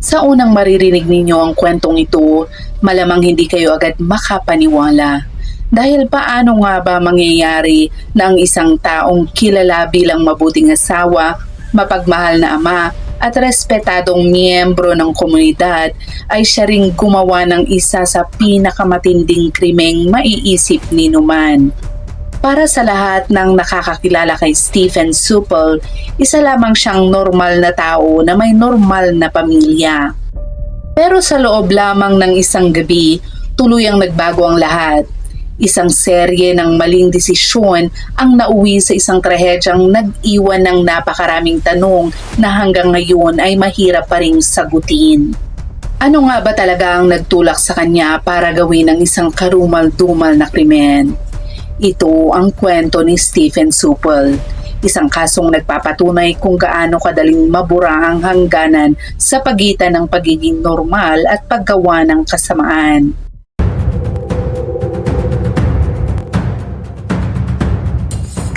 Sa unang maririnig ninyo ang kwentong ito, malamang hindi kayo agad makapaniwala. Dahil paano nga ba mangyayari na ang isang taong kilala bilang mabuting asawa, mapagmahal na ama, at respetadong miyembro ng komunidad ay siya ring gumawa ng isa sa pinakamatinding krimeng maiisip ni Numan. Para sa lahat ng nakakakilala kay Stephen Supple, isa lamang siyang normal na tao na may normal na pamilya. Pero sa loob lamang ng isang gabi, tuluyang nagbago ang lahat. Isang serye ng maling desisyon ang nauwi sa isang trahedyang nag-iwan ng napakaraming tanong na hanggang ngayon ay mahirap pa ring sagutin. Ano nga ba talaga ang nagtulak sa kanya para gawin ang isang karumal-dumal na krimen? Ito ang kwento ni Stephen Supple, isang kasong nagpapatunay kung gaano kadaling mabura ang hangganan sa pagitan ng pagiging normal at paggawa ng kasamaan.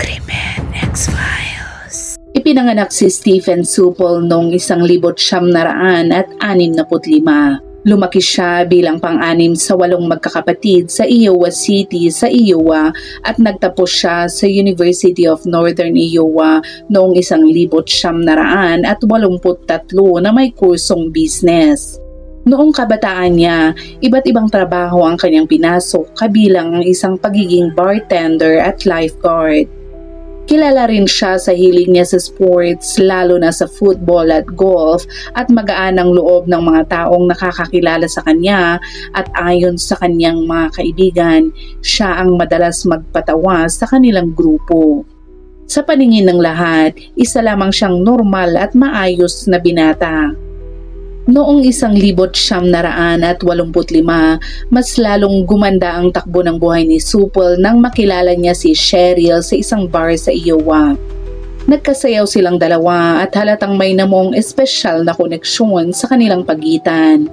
Krimen X-Files. Ipinanganak si Stephen Supple noong 1965. Lumaki siya bilang pang-anim sa 8 magkakapatid sa Iowa City sa Iowa at nagtapos siya sa University of Northern Iowa noong 1983 na may kursong business. Noong kabataan niya, iba't ibang trabaho ang kanyang pinasok kabilang ang isang pagiging bartender at lifeguard. Kilala rin siya sa hilig niya sa sports, lalo na sa football at golf, at magaan ang loob ng mga taong nakakakilala sa kanya at ayon sa kanyang mga kaibigan, siya ang madalas magpatawa sa kanilang grupo. Sa paningin ng lahat, isa lamang siyang normal at maayos na binata. Noong 1985, mas lalong gumanda ang takbo ng buhay ni Supple nang makilala niya si Cheryl sa isang bar sa Iowa. Nagkasayaw silang dalawa at halatang may namong espesyal na koneksyon sa kanilang pagitan.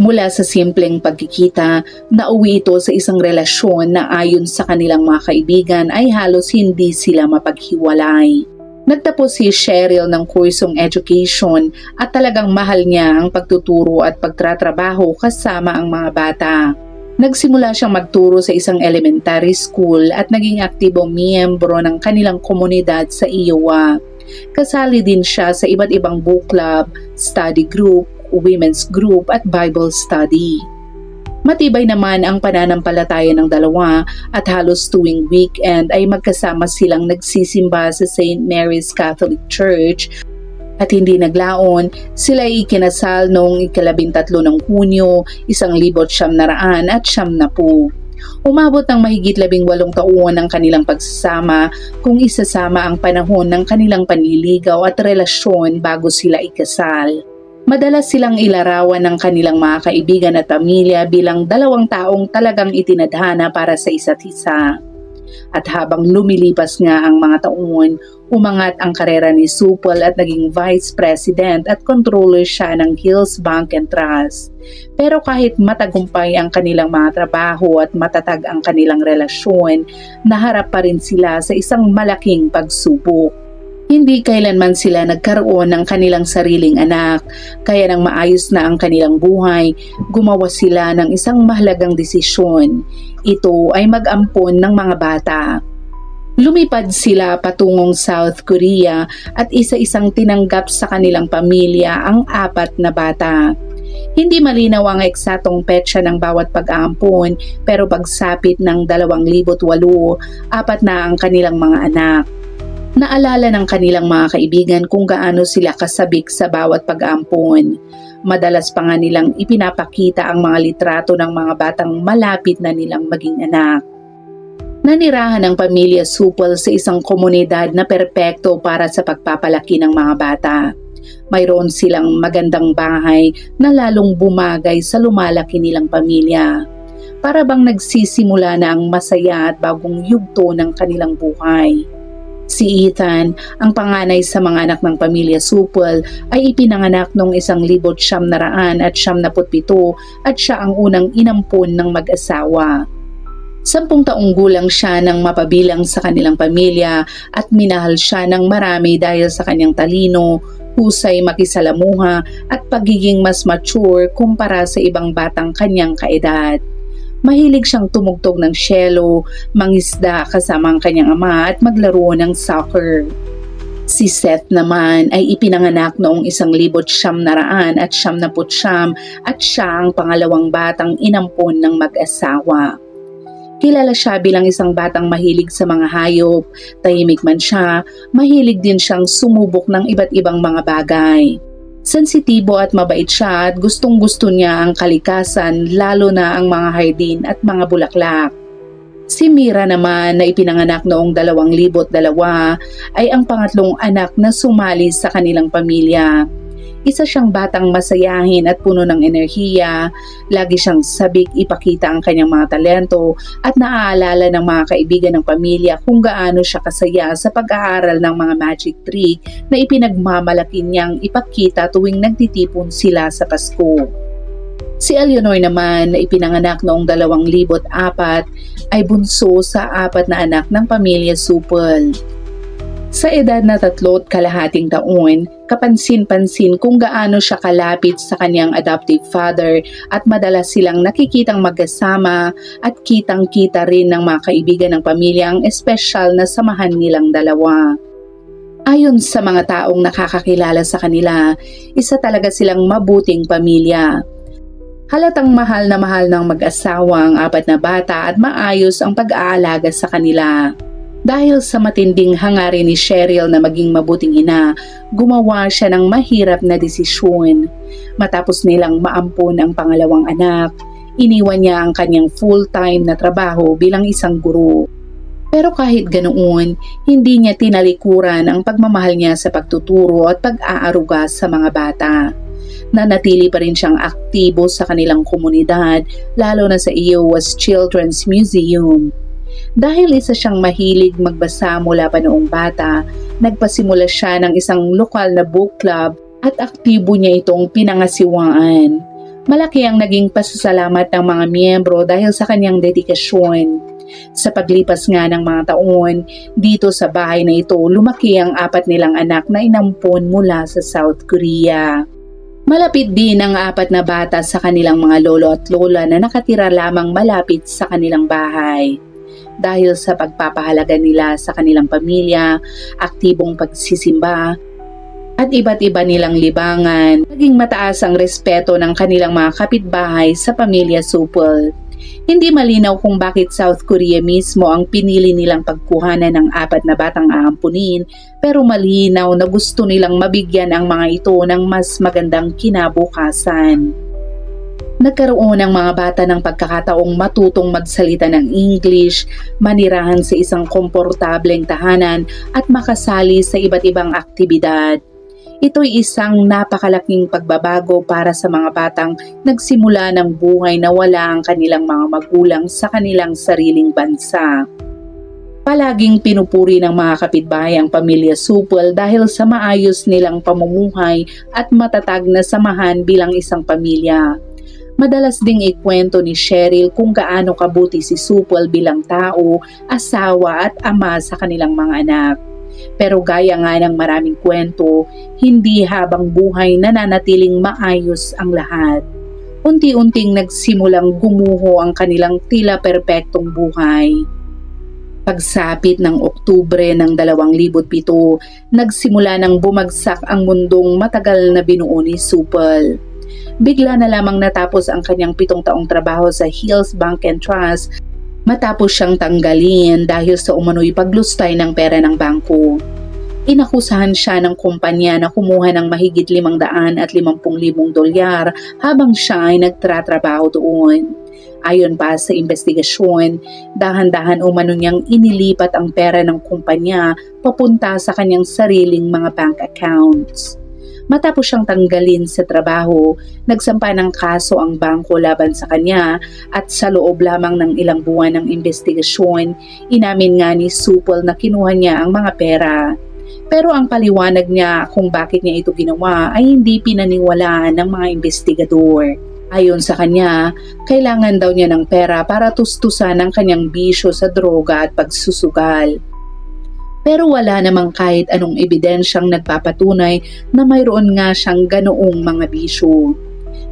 Mula sa simpleng pagkikita, nauwi ito sa isang relasyon na ayon sa kanilang mga kaibigan ay halos hindi sila mapaghiwalay. Nagtapos si Cheryl ng kursong education at talagang mahal niya ang pagtuturo at pagtratrabaho kasama ang mga bata. Nagsimula siyang magturo sa isang elementary school at naging aktibong miyembro ng kanilang komunidad sa Iowa. Kasali din siya sa iba't ibang book club, study group, women's group at Bible study. Matibay naman ang pananampalataya ng dalawa at halos tuwing weekend ay magkasama silang nagsisimba sa St. Mary's Catholic Church at hindi naglaon, sila ay ikinasal noong 13 ng Hunyo, 1970. Umabot ng mahigit 18 taon ang kanilang pagsasama kung isasama ang panahon ng kanilang panliligaw at relasyon bago sila ikasal. Madalas silang ilarawan ng kanilang mga kaibigan at pamilya bilang 2 taong talagang itinadhana para sa isa't isa. At habang lumilipas nga ang mga taon, umangat ang karera ni Supple at naging Vice President at Controller siya ng Hills Bank and Trust. Pero kahit matagumpay ang kanilang mga trabaho at matatag ang kanilang relasyon, naharap pa rin sila sa isang malaking pagsubok. Hindi kailanman sila nagkaroon ng kanilang sariling anak, kaya nang maayos na ang kanilang buhay, gumawa sila ng isang mahalagang desisyon. Ito ay mag-ampon ng mga bata. Lumipad sila patungong South Korea at isa-isang tinanggap sa kanilang pamilya ang 4 na bata. Hindi malinaw ang eksatong petsa ng bawat pag-aampon, pero pagsapit ng 2008, 4 na ang kanilang mga anak. Naalala ng kanilang mga kaibigan kung gaano sila kasabik sa bawat pag-aampon. Madalas pa nga nilang ipinapakita ang mga litrato ng mga batang malapit na nilang maging anak. Nanirahan ng pamilya Supple sa isang komunidad na perpekto para sa pagpapalaki ng mga bata. Mayroon silang magandang bahay na lalong bumagay sa lumalaki nilang pamilya. Para bang nagsisimula na ang masaya at bagong yugto ng kanilang buhay. Si Ethan, ang panganay sa mga anak ng pamilya Supple, ay ipinanganak noong 1977 at siya ang unang inampon ng mag-asawa. 10 taong gulang siya nang mapabilang sa kanilang pamilya at minahal siya ng marami dahil sa kanyang talino, husay makisalamuha at pagiging mas mature kumpara sa ibang batang kanyang kaedad. Mahilig siyang tumugtog ng cello, mangisda kasama ang kanyang ama at maglaro ng soccer. Si Seth naman ay ipinanganak noong 1979 at siya ang pangalawang batang inampon ng mag-asawa. Kilala siya bilang isang batang mahilig sa mga hayop, tahimik man siya, mahilig din siyang sumubok ng iba't ibang mga bagay. Sensitibo at mabait siya at gustong-gusto niya ang kalikasan lalo na ang mga hardin at mga bulaklak. Si Mira naman na ipinanganak noong 2002 ay ang pangatlong anak na sumali sa kanilang pamilya. Isa siyang batang masayahin at puno ng enerhiya, lagi siyang sabik ipakita ang kanyang mga talento at naaalala ng mga kaibigan ng pamilya kung gaano siya kasaya sa pag-aaral ng mga magic trick na ipinagmamalaki niyang ipakita tuwing nagtitipon sila sa Pasko. Si Eleanor naman na ipinanganak noong 2004 ay bunso sa 4 na anak ng pamilya Supel. Sa edad na 3.5 taon, kapansin-pansin kung gaano siya kalapit sa kanyang adoptive father at madalas silang nakikitang magkasama at kitang-kita rin ng mga kaibigan ng pamilya ang espesyal na samahan nilang dalawa. Ayon sa mga taong nakakakilala sa kanila, isa talaga silang mabuting pamilya. Halatang mahal ng mag-asawa ang 4 na bata at maayos ang pag-aalaga sa kanila. Dahil sa matinding hangarin ni Cheryl na maging mabuting ina, gumawa siya ng mahirap na desisyon. Matapos nilang maampon ang pangalawang anak, iniwan niya ang kanyang full-time na trabaho bilang isang guro. Pero kahit ganoon, hindi niya tinalikuran ang pagmamahal niya sa pagtuturo at pag-aaruga sa mga bata. Nanatili pa rin siyang aktibo sa kanilang komunidad, lalo na sa Iowa's Children's Museum. Dahil isa siyang mahilig magbasa mula pa noong bata, nagpasimula siya ng isang lokal na book club at aktibo niya itong pinangasiwaan. Malaki ang naging pasasalamat ng mga miyembro dahil sa kanyang dedikasyon. Sa paglipas nga ng mga taon, dito sa bahay na ito lumaki ang 4 nilang anak na inampon mula sa South Korea. Malapit din ang 4 na bata sa kanilang mga lolo at lola na nakatira lamang malapit sa kanilang bahay. Dahil sa pagpapahalaga nila sa kanilang pamilya, aktibong pagsisimba, at iba't iba nilang libangan, naging mataas ang respeto ng kanilang mga kapitbahay sa pamilya Supel. Hindi malinaw kung bakit South Korea mismo ang pinili nilang pagkuhanan ng 4 na batang aampunin, pero malinaw na gusto nilang mabigyan ang mga ito ng mas magandang kinabukasan. Nagkaroon ng mga bata ng pagkakataong matutong magsalita ng English, manirahan sa isang komportableng tahanan at makasali sa iba't ibang aktibidad. Ito'y isang napakalaking pagbabago para sa mga batang nagsimula ng buhay na wala ang kanilang mga magulang sa kanilang sariling bansa. Palaging pinupuri ng mga kapitbahay ang pamilya Supel dahil sa maayos nilang pamumuhay at matatag na samahan bilang isang pamilya. Madalas ding ikwento ni Cheryl kung gaano kabuti si Supel bilang tao, asawa at ama sa kanilang mga anak. Pero gaya nga ng maraming kwento, hindi habang buhay nananatiling maayos ang lahat. Unti-unting nagsimulang gumuho ang kanilang tila perpektong buhay. Pagsapit ng Oktubre ng 2007, nagsimula nang bumagsak ang mundong matagal na binuo ni Supel. Bigla na lamang natapos ang kanyang 7 taong trabaho sa Hills Bank and Trust matapos siyang tanggalin dahil sa umano'y paglustay ng pera ng bangko. Inakusahan siya ng kumpanya na kumuha ng mahigit $550,000 habang siya ay nagtratrabaho doon. Ayon pa sa investigasyon, dahan-dahan umano niyang inilipat ang pera ng kumpanya papunta sa kanyang sariling mga bank accounts. Matapos siyang tanggalin sa trabaho, nagsampa ng kaso ang bangko laban sa kanya at sa loob lamang ng ilang buwan ng investigasyon, inamin nga ni Supel na kinuha niya ang mga pera. Pero ang paliwanag niya kung bakit niya ito ginawa ay hindi pinaniwalaan ng mga investigador. Ayon sa kanya, kailangan daw niya ng pera para tustusan ang kanyang bisyo sa droga at pagsusugal. Pero wala namang kahit anong ebidensyang nagpapatunay na mayroon nga siyang ganoong mga bisyo.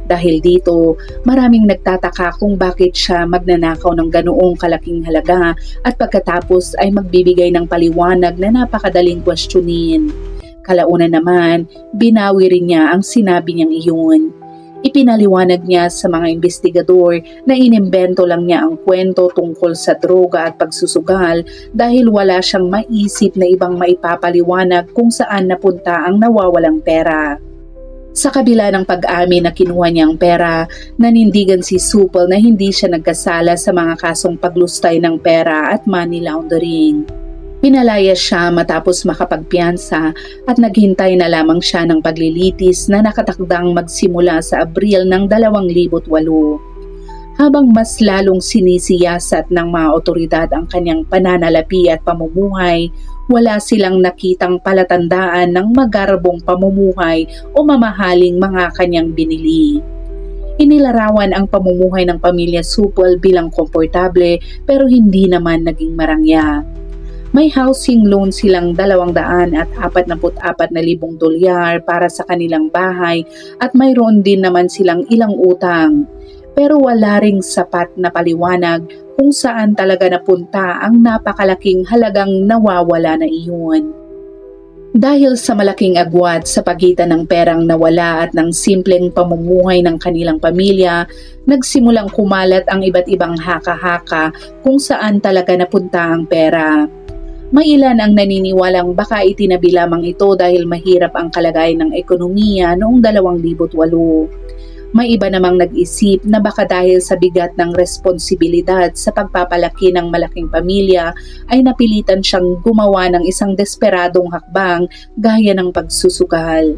Dahil dito, maraming nagtataka kung bakit siya magnanakaw ng ganoong kalaking halaga at pagkatapos ay magbibigay ng paliwanag na napakadaling kwestiyonin. Kalaunan naman, binawi rin niya ang sinabi niyang iyon. Ipinaliwanag niya sa mga investigador na inimbento lang niya ang kwento tungkol sa droga at pagsusugal dahil wala siyang maisip na ibang maipapaliwanag kung saan napunta ang nawawalang pera. Sa kabila ng pag-amin na kinuha niya ang pera, nanindigan si Supple na hindi siya nagkasala sa mga kasong paglustay ng pera at money laundering. Pinalaya siya matapos makapagpiyansa at naghintay na lamang siya ng paglilitis na nakatakdang magsimula sa Abril ng 2008. Habang mas lalong sinisiyasat ng mga otoridad ang kanyang pananalapi at pamumuhay, wala silang nakitang palatandaan ng magarbong pamumuhay o mamahaling mga kanyang binili. Inilarawan ang pamumuhay ng pamilya Supple bilang komportable pero hindi naman naging marangya. May housing loan silang $244,000 para sa kanilang bahay at mayroon din naman silang ilang utang. Pero wala ring sapat na paliwanag kung saan talaga napunta ang napakalaking halagang nawawala na iyon. Dahil sa malaking agwat sa pagitan ng perang nawala at ng simpleng pamumuhay ng kanilang pamilya, nagsimulang kumalat ang iba't ibang haka-haka kung saan talaga napunta ang pera. May ilan ang naniniwalang baka itinabi lamang ito dahil mahirap ang kalagayan ng ekonomiya noong 2008. May iba namang nag-isip na baka dahil sa bigat ng responsibilidad sa pagpapalaki ng malaking pamilya ay napilitan siyang gumawa ng isang desperadong hakbang gaya ng pagsusugal.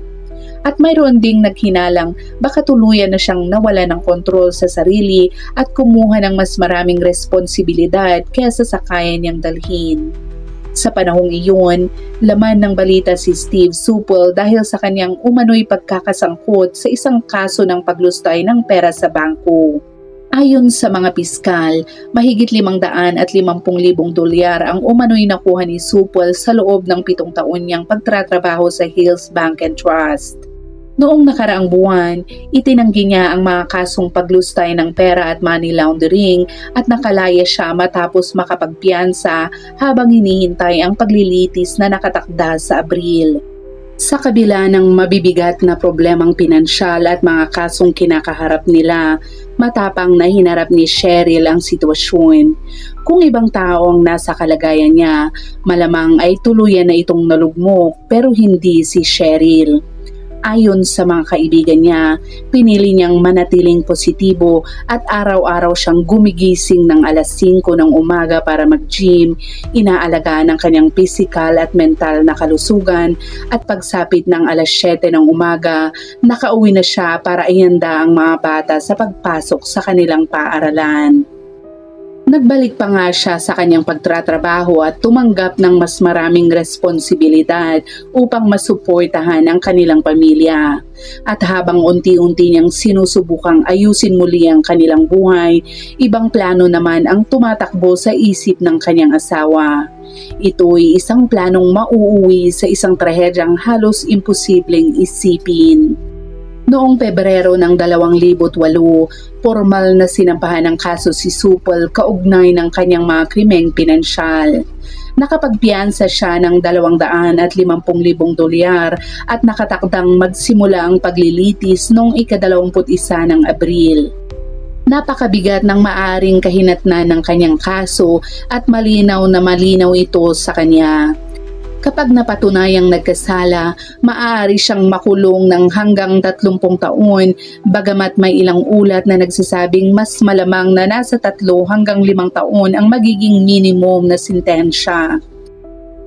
At mayroon ding naghinalang baka tuluyan na siyang nawala ng kontrol sa sarili at kumuha ng mas maraming responsibilidad kaysa sa kaya niyang dalhin. Sa panahong iyon, laman ng balita si Steve Supple dahil sa kanyang umano'y pagkakasangkot sa isang kaso ng paglustay ng pera sa bangko. Ayon sa mga piskal, mahigit $550,000 ang umano'y nakuha ni Supple sa loob ng 7 taon niyang pagtratrabaho sa Hills Bank and Trust. Noong nakaraang buwan, itinanggi niya ang mga kasong paglustay ng pera at money laundering at nakalaya siya matapos makapagpiyansa habang hinihintay ang paglilitis na nakatakda sa Abril. Sa kabila ng mabibigat na problemang pinansyal at mga kasong kinakaharap nila, matapang na hinarap ni Cheryl ang sitwasyon. Kung ibang tao ang nasa kalagayan niya, malamang ay tuluyan na itong nalugmok pero hindi si Cheryl. Ayon sa mga kaibigan niya, pinili niyang manatiling positibo at araw-araw siyang gumigising ng alas 5 ng umaga para mag-gym, inaalagaan ang kanyang physical at mental na kalusugan at pagsapit ng alas 7 ng umaga, nakauwi na siya para ihanda ang mga bata sa pagpasok sa kanilang paaralan. Nagbalik pa nga siya sa kanyang pagtratrabaho at tumanggap ng mas maraming responsibilidad upang masuportahan ang kanilang pamilya. At habang unti-unti niyang sinusubukang ayusin muli ang kanilang buhay, ibang plano naman ang tumatakbo sa isip ng kanyang asawa. Ito'y isang planong mauuwi sa isang trahedyang halos imposibleng isipin. Noong Pebrero ng 2008, formal na sinampahan ng kaso si Supple kaugnay ng kanyang mga krimeng pinansyal. Nakapagpiyansa siya ng $250,000 at nakatakdang magsimula ang paglilitis noong ika-21 ng Abril. Napakabigat ng maaring kahinatnan ng kanyang kaso at malinaw na malinaw ito sa kanya. Kapag napatunayang nagkasala, maaari siyang makulong ng hanggang 30 taon, bagamat may ilang ulat na nagsasabing mas malamang na nasa 3 hanggang 5 taon ang magiging minimum na sentensya.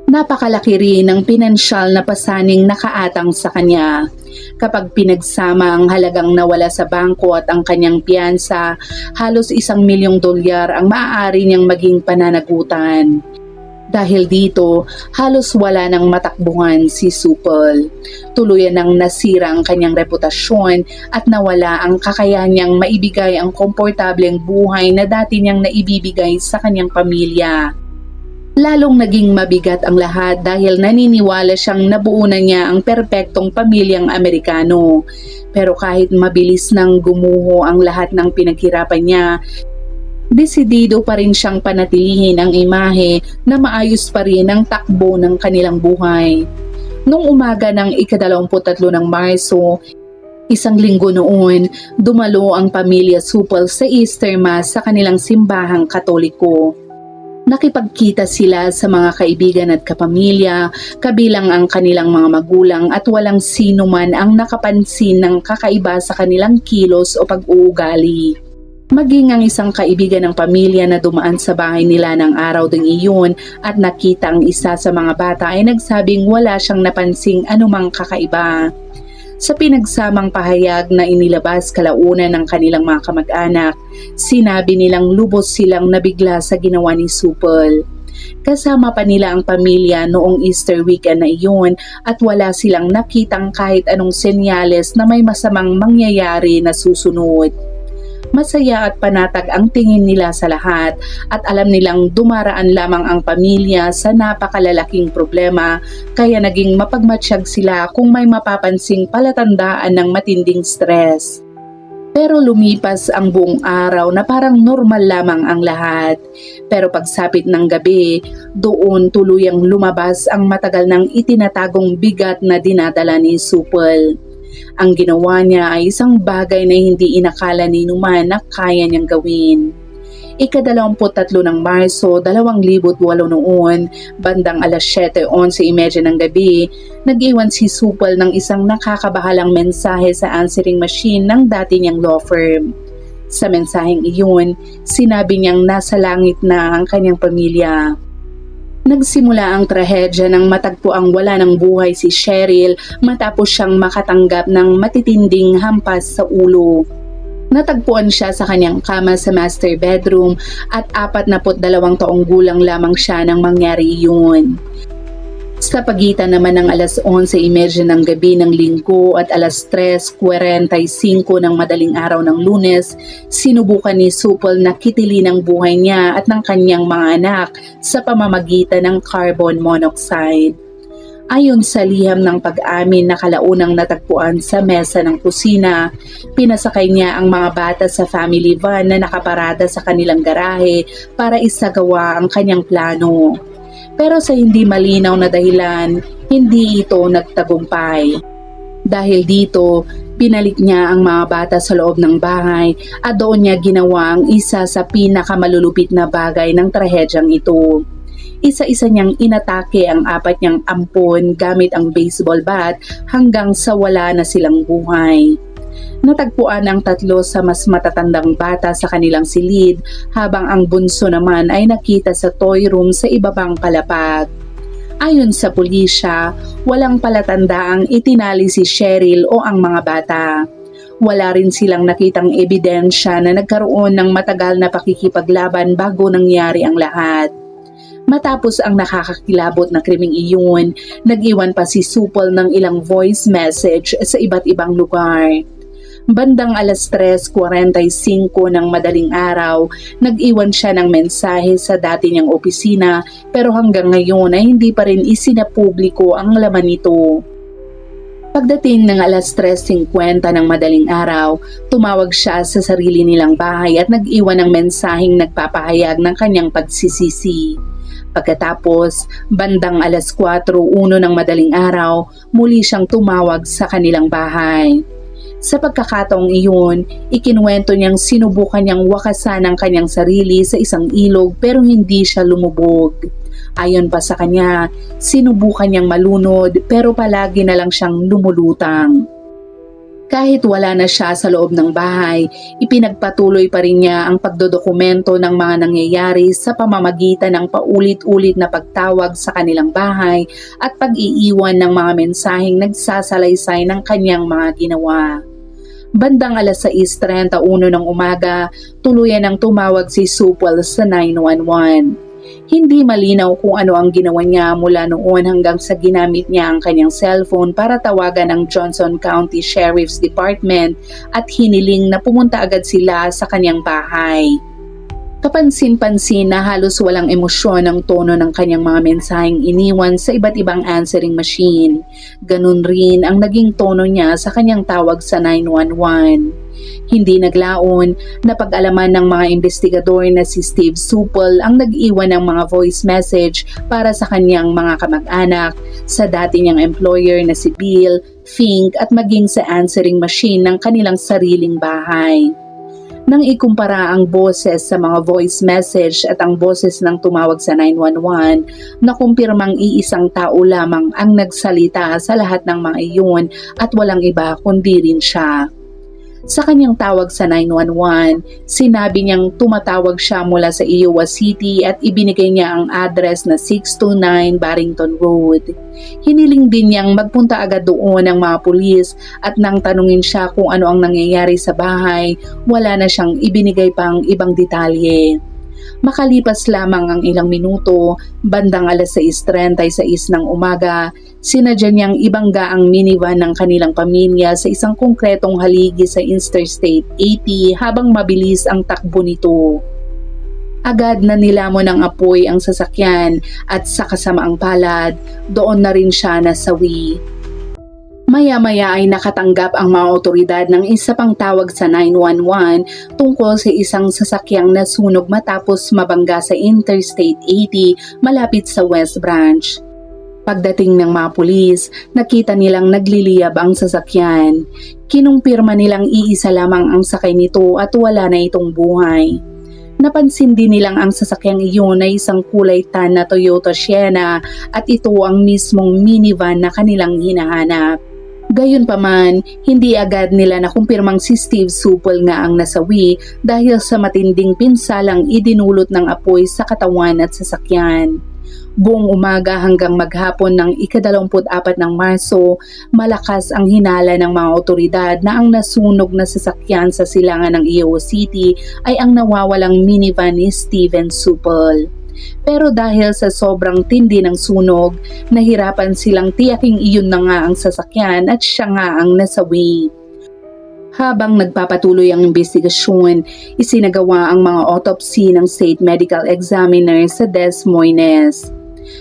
Napakalaki rin ang pinansyal na pasaning nakaatang sa kanya. Kapag pinagsama ang halagang nawala sa bangko at ang kanyang piyansa, halos $1 milyong ang maaari niyang maging pananagutan. Dahil dito, halos wala nang matakbuhan si Supol. Tuluyan nang nasira ang kanyang reputasyon at nawala ang kakayahan niyang maibigay ang komportableng buhay na dati niyang naibibigay sa kanyang pamilya. Lalong naging mabigat ang lahat dahil naniniwala siyang nabuo na niya ang perpektong pamilyang Amerikano. Pero kahit mabilis nang gumuho ang lahat ng pinaghirapan niya, desidido pa rin siyang panatilihin ang imahe na maayos pa rin ang takbo ng kanilang buhay. Nung umaga ng ika-23 ng Marso, isang linggo noon, dumalo ang pamilya Supol sa Easter Mass sa kanilang simbahang Katoliko. Nakipagkita sila sa mga kaibigan at kapamilya, kabilang ang kanilang mga magulang at walang sino man ang nakapansin ng kakaiba sa kanilang kilos o pag-uugali. Maging ang isang kaibigan ng pamilya na dumaan sa bahay nila ng araw ding iyon at nakita ang isa sa mga bata ay nagsabing wala siyang napansing anumang kakaiba. Sa pinagsamang pahayag na inilabas kalaunan ng kanilang mga kamag-anak, sinabi nilang lubos silang nabigla sa ginawa ni Supol. Kasama pa nila ang pamilya noong Easter weekend na iyon at wala silang nakitang kahit anong senyales na may masamang mangyayari na susunod. Masaya at panatag ang tingin nila sa lahat at alam nilang dumaraan lamang ang pamilya sa napakalalaking problema kaya naging mapagmatsyag sila kung may mapapansing palatandaan ng matinding stress. Pero lumipas ang buong araw na parang normal lamang ang lahat. Pero pagsapit ng gabi, doon tuluyang lumabas ang matagal nang itinatagong bigat na dinadala ni Supol. Ang ginawa niya ay isang bagay na hindi inakala ni Numan na kaya niyang gawin. Ika-23 ng Marso, 2008 noon, bandang alas 7:11 ng gabi, nag-iwan si Supol ng isang nakakabahalang mensahe sa answering machine ng dati niyang law firm. Sa mensaheng iyon, sinabi niyang nasa langit na ang kanyang pamilya. Nagsimula ang trahedya nang matagpuang wala ng buhay si Cheryl matapos siyang makatanggap ng matitinding hampas sa ulo. Natagpuan siya sa kanyang kama sa master bedroom at 42 taong gulang lamang siya nang mangyari iyon. Sa pagitan naman ng alas 11:30 ng gabi ng Linggo at alas 3:45 ng madaling araw ng Lunes, sinubukan ni Supol na kitilin ang buhay niya at ng kanyang mga anak sa pamamagitan ng carbon monoxide. Ayon sa liham ng pag-amin na kalaunang natagpuan sa mesa ng kusina, pinasakay niya ang mga bata sa family van na nakaparada sa kanilang garahe para isagawa ang kanyang plano. Pero sa hindi malinaw na dahilan, hindi ito nagtagumpay. Dahil dito, pinalik niya ang mga bata sa loob ng bahay at doon niya ginawa ang isa sa pinakamalulupit na bagay ng trahedyang ito. Isa-isa niyang inatake ang 4 niyang ampon gamit ang baseball bat hanggang sa wala na silang buhay. Natagpuan ang 3 sa mas matatandang bata sa kanilang silid habang ang bunso naman ay nakita sa toy room sa ibabang palapag. Ayon sa pulisya, walang palatandaang itinali si Cheryl o ang mga bata. Wala rin silang nakitang ebidensya na nagkaroon ng matagal na pakikipaglaban bago nangyari ang lahat. Matapos ang nakakakilabot na krimeng iyon, nag-iwan pa si Supol ng ilang voice message sa iba't ibang lugar. Bandang alas 3:45 ng madaling araw, nag-iwan siya ng mensahe sa dati niyang opisina pero hanggang ngayon ay hindi pa rin isinapubliko ang laman nito. Pagdating ng alas 3:50 ng madaling araw, tumawag siya sa sarili nilang bahay at nag-iwan ng mensaheng nagpapahayag ng kanyang pagsisisi. Pagkatapos, bandang alas 4:01 ng madaling araw, muli siyang tumawag sa kanilang bahay. Sa pagkakataong iyon, ikinuwento niyang sinubukan niyang wakasan ang kanyang sarili sa isang ilog pero hindi siya lumubog. Ayon pa sa kanya, sinubukan niyang malunod pero palagi na lang siyang lumulutang. Kahit wala na siya sa loob ng bahay, ipinagpatuloy pa rin niya ang pagdodokumento ng mga nangyayari sa pamamagitan ng paulit-ulit na pagtawag sa kanilang bahay at pag-iiwan ng mga mensaheng nagsasalaysay ng kanyang mga ginawa. Bandang alas 6:31 ng umaga, tuluyan ang tumawag si Supol sa 911. Hindi malinaw kung ano ang ginawa niya mula noon hanggang sa ginamit niya ang kanyang cellphone para tawagan ang Johnson County Sheriff's Department at hiniling na pumunta agad sila sa kanyang bahay. Kapansin-pansin na halos walang emosyon ang tono ng kanyang mga mensaheng iniwan sa iba't ibang answering machine. Ganun rin ang naging tono niya sa kanyang tawag sa 911. Hindi naglaon na pag-alaman ng mga investigador na si Steve Supple ang nag-iwan ng mga voice message para sa kanyang mga kamag-anak, sa dati niyang employer na si Bill, Fink at maging sa answering machine ng kanilang sariling bahay. Nang ikumpara ang boses sa mga voice message at ang boses ng tumawag sa 911, nakumpirmang iisang tao lamang ang nagsalita sa lahat ng mga iyon at walang iba kundi rin siya. Sa kanyang tawag sa 911, sinabi niyang tumatawag siya mula sa Iowa City at ibinigay niya ang address na 629 Barrington Road. Hiniling din niyang magpunta agad doon ng mga pulis at nang tanungin siya kung ano ang nangyayari sa bahay, wala na siyang ibinigay pang ibang detalye. Makalipas lamang ang ilang minuto, bandang 6:36 ng umaga, sinadya niyang ibangga ang minivan ng kanilang pamilya sa isang konkretong haligi sa Interstate 80 habang mabilis ang takbo nito. Agad na nilamon ng apoy ang sasakyan at sa kasamaang palad, doon na rin siya nasawi. Maya-maya ay nakatanggap ang mga otoridad ng isa pang tawag sa 911 tungkol sa isang sasakyang nasunog matapos mabangga sa Interstate 80 malapit sa West Branch. Pagdating ng mga pulis, nakita nilang nagliliyab ang sasakyan. Kinumpirma nilang iisa lamang ang sakay nito at wala na itong buhay. Napansin din nilang ang sasakyang iyon ay isang kulay tan na Toyota Sienna at ito ang mismong minivan na kanilang hinahanap. Gayunpaman, hindi agad nila nakumpirmang si Steve Supple nga ang nasawi dahil sa matinding pinsalang idinulot ng apoy sa katawan at sasakyan. Buong umaga hanggang maghapon ng ika-24 ng Marso, malakas ang hinala ng mga otoridad na ang nasunog na sasakyan sa silangan ng Iowa City ay ang nawawalang minivan ni Steven Supple. Pero dahil sa sobrang tindi ng sunog, nahirapan silang tiyaking iyon na nga ang sasakyan at siya nga ang nasawi. Habang nagpapatuloy ang investigasyon, isinagawa ang mga autopsy ng State Medical Examiner sa Des Moines.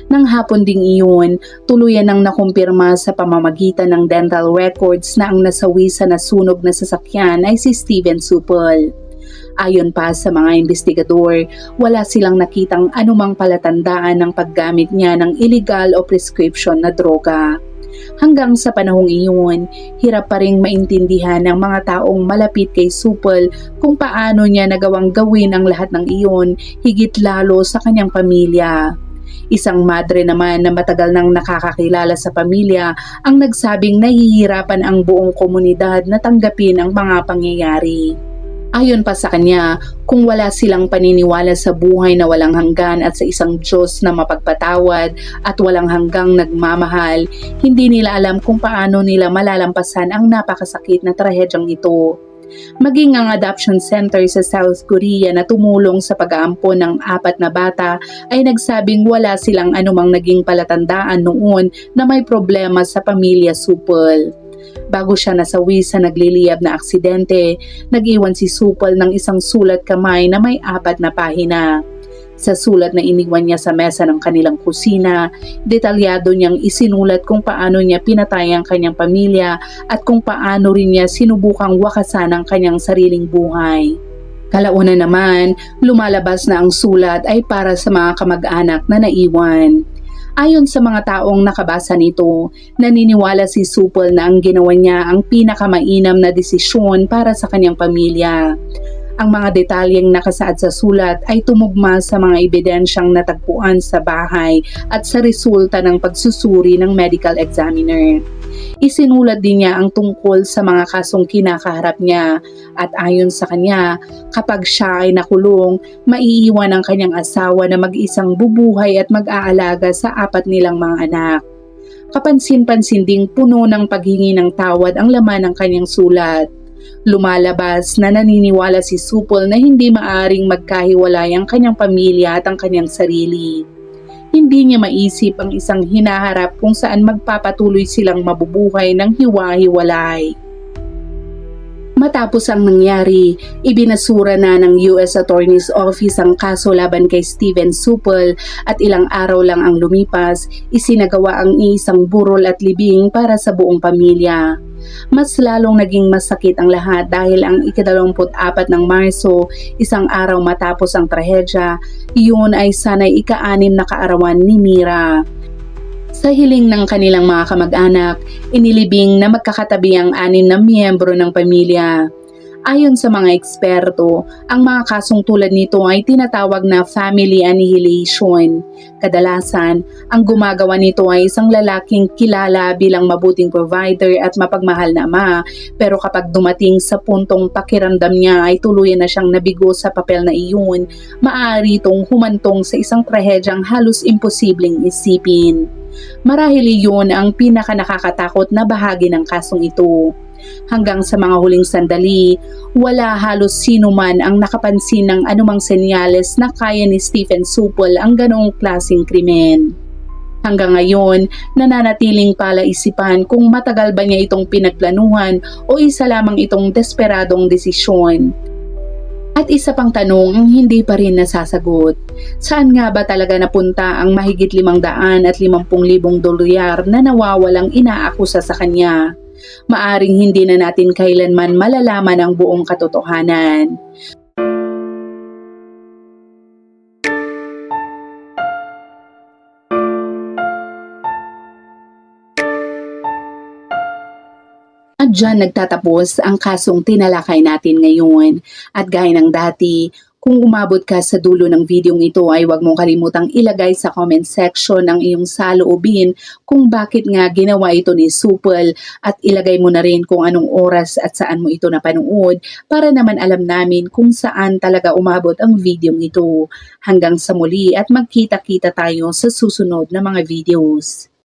Nang hapon ding iyon, tuluyan ang nakumpirma sa pamamagitan ng dental records na ang nasawi sa nasunog na sasakyan ay si Steven Supple. Ayon pa sa mga investigador, wala silang nakitang anumang palatandaan ng paggamit niya ng illegal o prescription na droga. Hanggang sa panahong iyon, hirap pa ring maintindihan ng mga taong malapit kay Supple kung paano niya nagawang gawin ang lahat ng iyon, higit lalo sa kanyang pamilya. Isang madre naman na matagal nang nakakakilala sa pamilya ang nagsabing nahihirapan ang buong komunidad na tanggapin ang mga pangyayari. Ayon pa sa kanya, kung wala silang paniniwala sa buhay na walang hanggan at sa isang Diyos na mapagpatawad at walang hanggang nagmamahal, hindi nila alam kung paano nila malalampasan ang napakasakit na trahedyang ito. Maging ang adoption center sa South Korea na tumulong sa pag-aampon ng 4 na bata ay nagsabing wala silang anumang naging palatandaan noon na may problema sa pamilya Supple. Bago siya nasawi sa nagliliyab na aksidente, nag-iwan si Supple ng isang sulat kamay na may 4 na pahina. Sa sulat na iniwan niya sa mesa ng kanilang kusina, detalyado niyang isinulat kung paano niya pinatay ang kanyang pamilya at kung paano rin niya sinubukang wakasan ang kanyang sariling buhay. Kalaunan naman, lumalabas na ang sulat ay para sa mga kamag-anak na naiwan. Ayon sa mga taong nakabasa nito, naniniwala si Supple na ang ginawa niya ang pinakamainam na desisyon para sa kanyang pamilya. Ang mga detalyeng nakasaad sa sulat ay tumugma sa mga ebidensyang natagpuan sa bahay at sa resulta ng pagsusuri ng medical examiner. Isinulat din niya ang tungkol sa mga kasong kinakaharap niya at ayon sa kanya, kapag siya ay nakulong, maiiwan ang kanyang asawa na mag-isang bubuhay at mag-aalaga sa 4 nilang mga anak. Kapansin-pansin ding puno ng paghingi ng tawad ang laman ng kanyang sulat. Lumalabas na naniniwala si Supol na hindi maaring magkahiwalay ang kanyang pamilya at ang kanyang sarili. Hindi niya maisip ang isang hinaharap kung saan magpapatuloy silang mabubuhay ng hiwa-hiwalay. Matapos ang nangyari, ibinasura na ng US Attorney's Office ang kaso laban kay Steven Supol at ilang araw lang ang lumipas, isinagawa ang isang burol at libing para sa buong pamilya. Mas lalong naging masakit ang lahat dahil ang ika-24 ng Marso, isang araw matapos ang trahedya, iyon ay sanay ika-6 na kaarawan ni Mira. Sa hiling ng kanilang mga kamag-anak, inilibing na magkakatabi ang 6 na miyembro ng pamilya. Ayon sa mga eksperto, ang mga kasong tulad nito ay tinatawag na family annihilation. Kadalasan, ang gumagawa nito ay isang lalaking kilala bilang mabuting provider at mapagmahal na ama, pero kapag dumating sa puntong pakiramdam niya ay tuluyan na siyang nabigo sa papel na iyon, maaari itong humantong sa isang trahedyang halos imposibleng isipin. Marahil iyon ang pinaka-nakakatakot na bahagi ng kasong ito. Hanggang sa mga huling sandali, wala halos sino man ang nakapansin ng anumang senyales na kaya ni Steven Supol ang ganoong klaseng krimen. Hanggang ngayon, nananatiling palaisipan kung matagal ba niya itong pinagplanuhan o isa lamang itong desperadong desisyon. At isa pang tanong ang hindi pa rin nasasagot. Saan nga ba talaga napunta ang mahigit 550,000 dolyar na nawawalang inaakusa sa kanya? Maaring hindi na natin kailanman malalaman ang buong katotohanan. At dyan nagtatapos ang kasong tinalakay natin ngayon. At gaya ng dati, kung umabot ka sa dulo ng videong ito ay huwag mong kalimutang ilagay sa comment section ang iyong saloobin kung bakit nga ginawa ito ni Supol at ilagay mo na rin kung anong oras at saan mo ito napanood para naman alam namin kung saan talaga umabot ang videong ito. Hanggang sa muli at magkita-kita tayo sa susunod na mga videos.